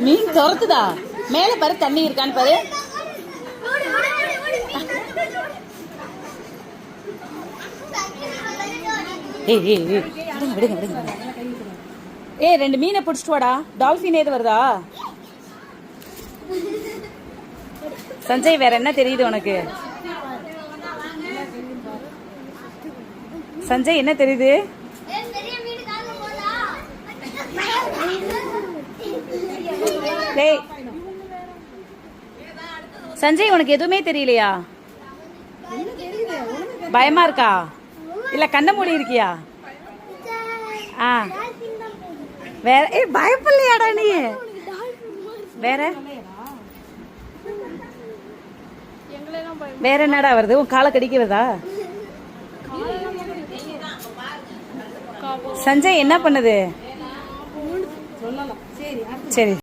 மீன் துரத்துதா? மேல பாரு, தண்ணி இருக்கான்னு பாரு. ரெண்டு மீனை பிடிச்சிட்டு வாடா. டால்பின் ஏது வருதா? சஞ்சய், வேற என்ன தெரியுது உனக்கு? சஞ்சய், என்ன தெரியுது? சஞ்சய், உனக்கு எதுவுமே தெரியலையா? பயமா இருக்கா? இல்ல கண்ண மூடி இருக்கியா? வேற பயப்படலையாடா நீ? வேற வேற என்னடா வருது? உன் காலை கடிக்கிறதா? சஞ்சய் என்ன பண்ணுது? சரி.